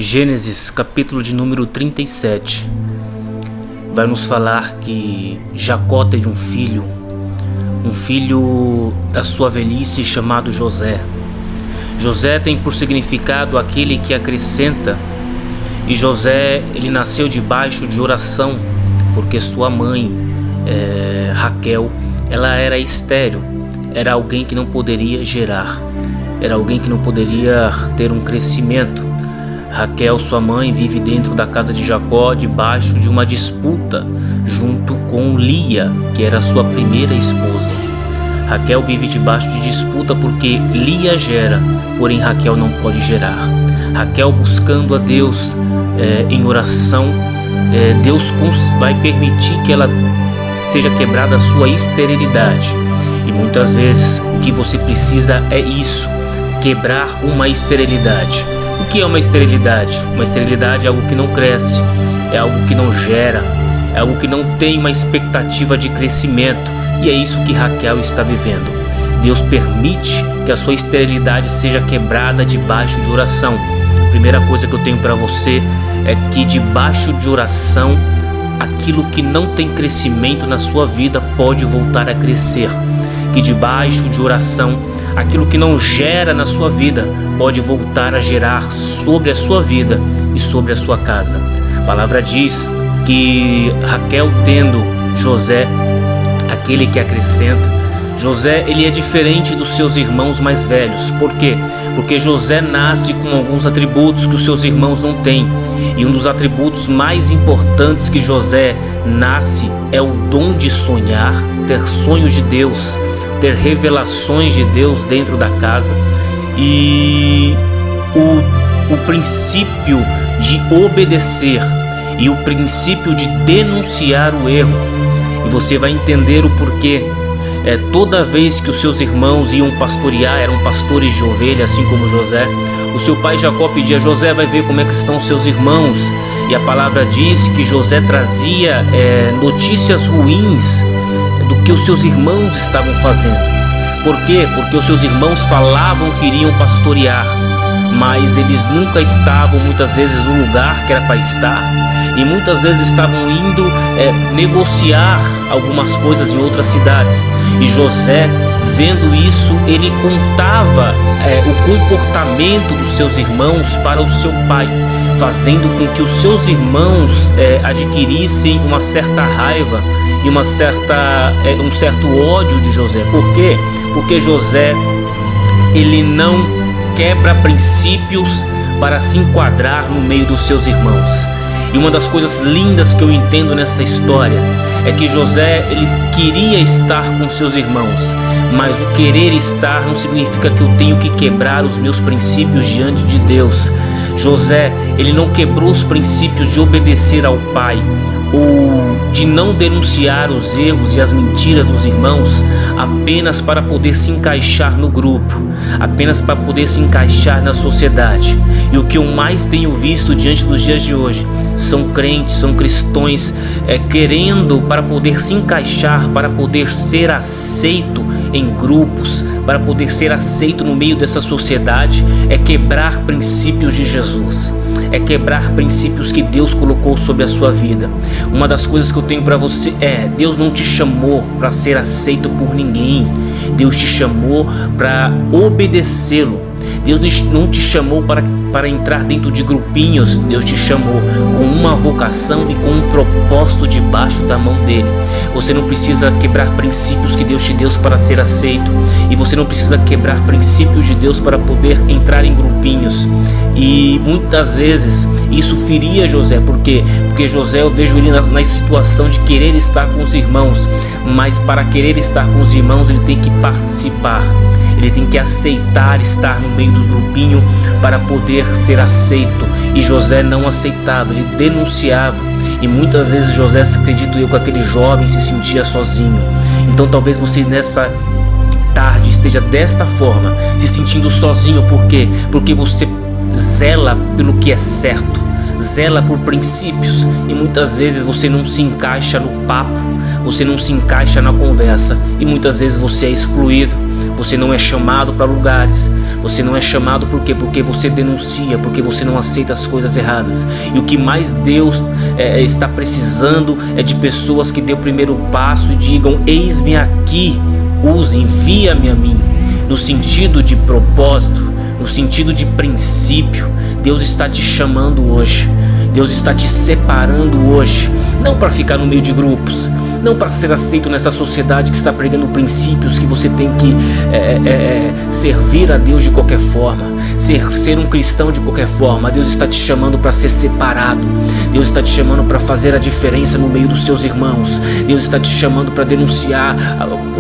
Gênesis, capítulo de número 37, vai nos falar que Jacó teve um filho da sua velhice chamado José. José tem por significado aquele que acrescenta, e José ele nasceu debaixo de oração, porque sua mãe, Raquel, ela era estéril, era alguém que não poderia gerar, era alguém que não poderia ter um crescimento. Raquel, sua mãe, vive dentro da casa de Jacó debaixo de uma disputa junto com Lia, que era sua primeira esposa. Raquel vive debaixo de disputa porque Lia gera, porém Raquel não pode gerar. Raquel buscando a Deus em oração, Deus vai permitir que ela seja quebrada a sua esterilidade. E muitas vezes o que você precisa é isso, quebrar uma esterilidade. O que é uma esterilidade? Uma esterilidade é algo que não cresce, é algo que não gera, é algo que não tem uma expectativa de crescimento. E é isso que Raquel está vivendo. Deus permite que a sua esterilidade seja quebrada debaixo de oração. A primeira coisa que eu tenho para você é que debaixo de oração, aquilo que não tem crescimento na sua vida pode voltar a crescer. Que debaixo de oração, aquilo que não gera na sua vida pode voltar a gerar sobre a sua vida e sobre a sua casa. A palavra diz que Raquel tendo José, aquele que acrescenta, José ele é diferente dos seus irmãos mais velhos. Por quê? Porque José nasce com alguns atributos que os seus irmãos não têm. E um dos atributos mais importantes que José nasce é o dom de sonhar, ter sonhos de Deus, ter revelações de Deus dentro da casa, e o princípio de obedecer e o princípio de denunciar o erro. E você vai entender o porquê. Toda vez que os seus irmãos iam pastorear, eram pastores de ovelha, assim como José, o seu pai Jacó pedia: José, vai ver como é que estão os seus irmãos. E a palavra diz que José trazia notícias ruins do que os seus irmãos estavam fazendo. Por quê? Porque os seus irmãos falavam que iriam pastorear, mas eles nunca estavam muitas vezes no lugar que era para estar, e muitas vezes estavam indo negociar algumas coisas em outras cidades. E José, vendo isso, ele contava o comportamento dos seus irmãos para o seu pai, fazendo com que os seus irmãos adquirissem uma certa raiva e um certo ódio de José. Por quê? Porque José ele não quebra princípios para se enquadrar no meio dos seus irmãos. E uma das coisas lindas que eu entendo nessa história é que José ele queria estar com seus irmãos, mas o querer estar não significa que eu tenho que quebrar os meus princípios diante de Deus. José ele não quebrou os princípios de obedecer ao pai, ou de não denunciar os erros e as mentiras dos irmãos apenas para poder se encaixar no grupo, apenas para poder se encaixar na sociedade. E o que eu mais tenho visto diante dos dias de hoje são crentes, são cristãos querendo para poder se encaixar, para poder ser aceito em grupos, para poder ser aceito no meio dessa sociedade, quebrar princípios de Jesus, quebrar princípios que Deus colocou sobre a sua vida. Uma das coisas que eu tenho para você Deus não te chamou para ser aceito por ninguém. Deus te chamou para obedecê-lo. Deus não te chamou para entrar dentro de grupinhos. Deus te chamou com uma vocação e com um propósito debaixo da mão dele. Você não precisa quebrar princípios que Deus te deu para ser aceito, e você não precisa quebrar princípios de Deus para poder entrar em grupinhos. E muitas vezes isso feria José. Por quê? Porque José, eu vejo ele na situação de querer estar com os irmãos, mas para querer estar com os irmãos ele tem que participar. Ele tem que aceitar estar no meio dos grupinhos para poder ser aceito. E José não aceitava, ele denunciava. E muitas vezes José, acredito eu, que aquele jovem se sentia sozinho. Então talvez você nessa tarde esteja desta forma, se sentindo sozinho. Por quê? Porque você zela pelo que é certo, zela por princípios, e muitas vezes você não se encaixa no papo, você não se encaixa na conversa e muitas vezes você é excluído. Você não é chamado para lugares. Você não é chamado por quê? Porque você denuncia, porque você não aceita as coisas erradas. E o que mais Deus está precisando é de pessoas que dêem o primeiro passo e digam: eis-me aqui, envia-me a mim. No sentido de propósito, no sentido de princípio, Deus está te chamando hoje. Deus está te separando hoje, não para ficar no meio de grupos, não para ser aceito nessa sociedade que está pregando princípios que você tem que servir a Deus de qualquer forma, ser um cristão de qualquer forma. Deus está te chamando para ser separado. Deus está te chamando para fazer a diferença no meio dos seus irmãos. Deus está te chamando para denunciar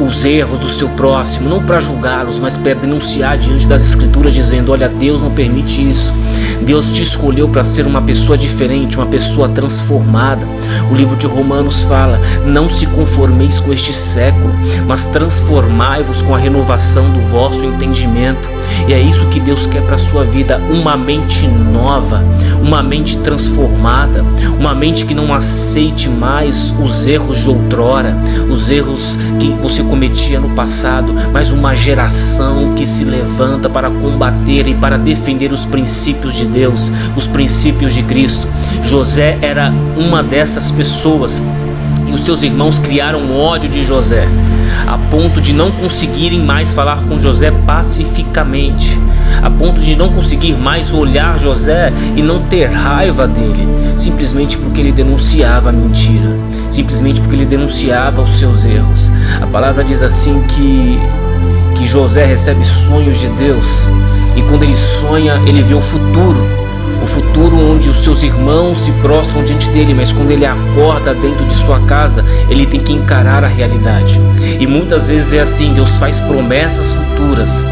os erros do seu próximo, não para julgá-los, mas para denunciar diante das Escrituras, dizendo: olha, Deus não permite isso. Deus te escolheu para ser uma pessoa diferente, uma pessoa transformada. O livro de Romanos fala: não se conformeis com este século, mas transformai-vos com a renovação do vosso entendimento. E é isso que Deus quer para a sua vida: uma mente nova, uma mente transformada, uma mente que não aceite mais os erros de outrora, os erros que você cometia no passado, mas uma geração que se levanta para combater e para defender os princípios de Deus, os princípios de Cristo. José era uma dessas pessoas. E os seus irmãos criaram ódio de José, a ponto de não conseguirem mais falar com José pacificamente, a ponto de não conseguir mais olhar José e não ter raiva dele, simplesmente porque ele denunciava a mentira, simplesmente porque ele denunciava os seus erros. A palavra diz assim que José recebe sonhos de Deus, e quando ele sonha, ele vê o futuro onde os seus irmãos se prostram diante dele, mas quando ele acorda dentro de sua casa, ele tem que encarar a realidade. E muitas vezes é assim: Deus faz promessas futuras,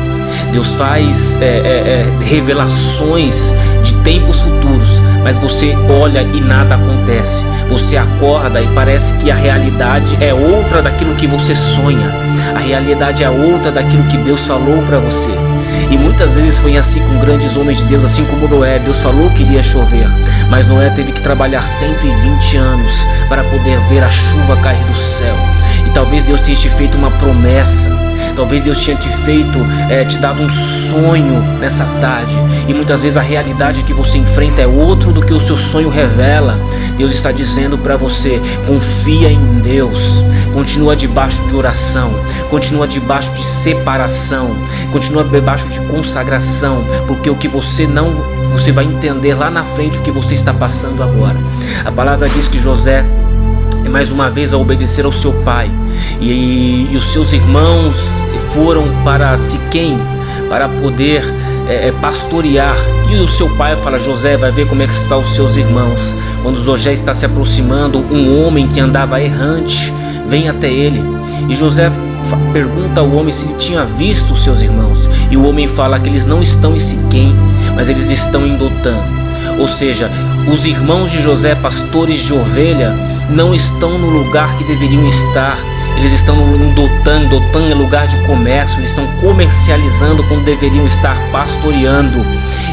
Deus faz revelações de tempos futuros, mas você olha e nada acontece. Você acorda e parece que a realidade é outra daquilo que você sonha, a realidade é outra daquilo que Deus falou para você. E muitas vezes foi assim com grandes homens de Deus, assim como Noé. Deus falou que iria chover, mas Noé teve que trabalhar 120 anos para poder ver a chuva cair do céu. E talvez Deus tenha te feito uma promessa, talvez Deus tenha te dado um sonho nessa tarde, e muitas vezes a realidade que você enfrenta é outro do que o seu sonho revela. Deus está dizendo para você: confia em Deus, continua debaixo de oração, continua debaixo de separação, continua debaixo de consagração, porque o que você vai entender lá na frente o que você está passando agora. A palavra diz que José mais uma vez a obedecer ao seu pai, e os seus irmãos foram para Siquém para poder pastorear. E o seu pai fala: José, vai ver como é que estão os seus irmãos. Quando José está se aproximando, um homem que andava errante vem até ele, e José pergunta ao homem se ele tinha visto os seus irmãos, e o homem fala que eles não estão em Siquém, mas eles estão em Dotã. Ou seja, os irmãos de José, pastores de ovelha, não estão no lugar que deveriam estar. Eles estão em Dotã. Dotã é lugar de comércio. Eles estão comercializando quando deveriam estar pastoreando.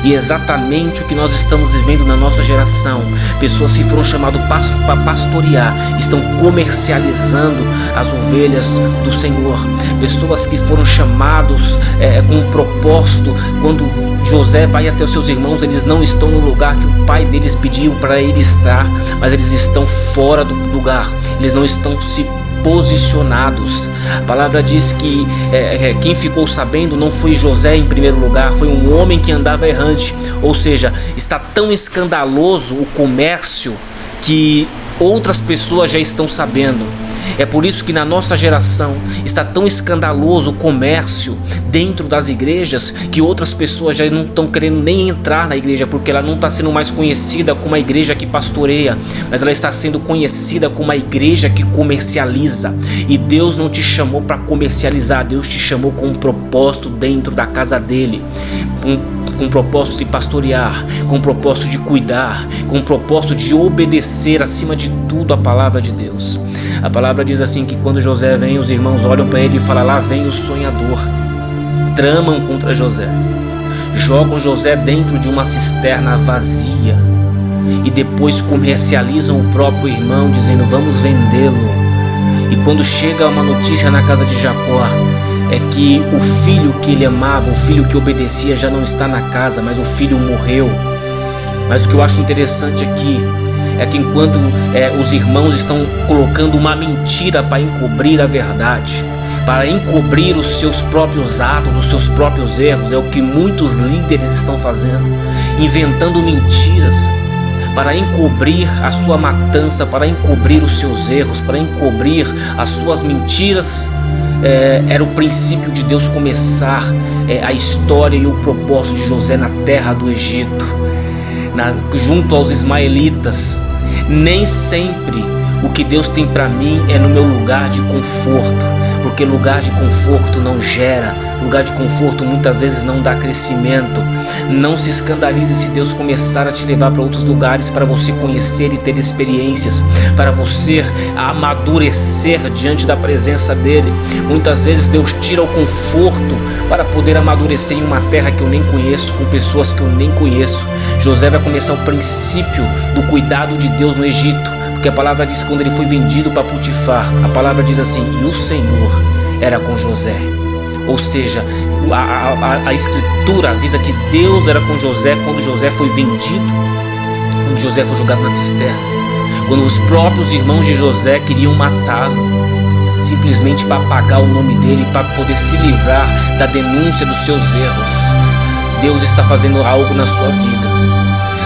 E é exatamente o que nós estamos vivendo na nossa geração. Pessoas que foram chamadas para pastorear estão comercializando as ovelhas do Senhor. Pessoas que foram chamados com um propósito. Quando José vai até os seus irmãos, eles não estão no lugar que o pai deles pediu para ele estar, mas eles estão fora do lugar. Eles não estão se posicionados. A palavra diz que quem ficou sabendo não foi José em primeiro lugar, foi um homem que andava errante. Ou seja, está tão escandaloso o comércio que outras pessoas já estão sabendo. É por isso que na nossa geração está tão escandaloso o comércio dentro das igrejas, que outras pessoas já não estão querendo nem entrar na igreja, porque ela não está sendo mais conhecida como a igreja que pastoreia, mas ela está sendo conhecida como a igreja que comercializa. E Deus não te chamou para comercializar, Deus te chamou com um propósito dentro da casa dele, com o propósito de pastorear, com o propósito de cuidar, com o propósito de obedecer acima de tudo a palavra de Deus. A palavra diz assim que quando José vem, os irmãos olham para ele e falam: lá vem o sonhador. Tramam contra José, jogam José dentro de uma cisterna vazia e depois comercializam o próprio irmão, dizendo: vamos vendê-lo. E quando chega uma notícia na casa de Jacó, é que o filho que ele amava, o filho que obedecia, já não está na casa, mas o filho morreu. Mas o que eu acho interessante aqui é que enquanto os irmãos estão colocando uma mentira para encobrir a verdade, para encobrir os seus próprios atos, os seus próprios erros, é o que muitos líderes estão fazendo, inventando mentiras para encobrir a sua matança, para encobrir os seus erros, para encobrir as suas mentiras. Era o princípio de Deus começar a história e o propósito de José na terra do Egito, junto aos ismaelitas. Nem sempre o que Deus tem para mim é no meu lugar de conforto, porque lugar de conforto não gera, lugar de conforto muitas vezes não dá crescimento. Não se escandalize se Deus começar a te levar para outros lugares, para você conhecer e ter experiências, para você amadurecer diante da presença dele. Muitas vezes Deus tira o conforto para poder amadurecer em uma terra que eu nem conheço, com pessoas que eu nem conheço. José vai começar o princípio do cuidado de Deus no Egito, porque a palavra diz que quando ele foi vendido para Potifar, a palavra diz assim: e o Senhor era com José. Ou seja, a escritura avisa que Deus era com José quando José foi vendido, quando José foi jogado na cisterna, quando os próprios irmãos de José queriam matá-lo, simplesmente para apagar o nome dele, para poder se livrar da denúncia dos seus erros. Deus está fazendo algo na sua vida.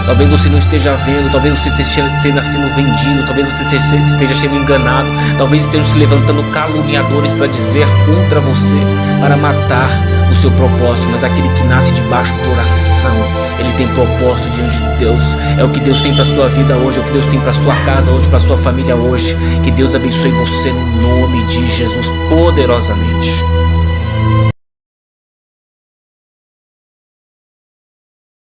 Talvez você não esteja vendo, talvez você esteja sendo vendido, talvez você esteja sendo enganado, talvez estejam se levantando caluniadores para dizer contra você, para matar o seu propósito. Mas aquele que nasce debaixo de oração, ele tem propósito diante de Deus. É o que Deus tem para sua vida hoje, é o que Deus tem para sua casa hoje, para sua família hoje. Que Deus abençoe você no nome de Jesus poderosamente.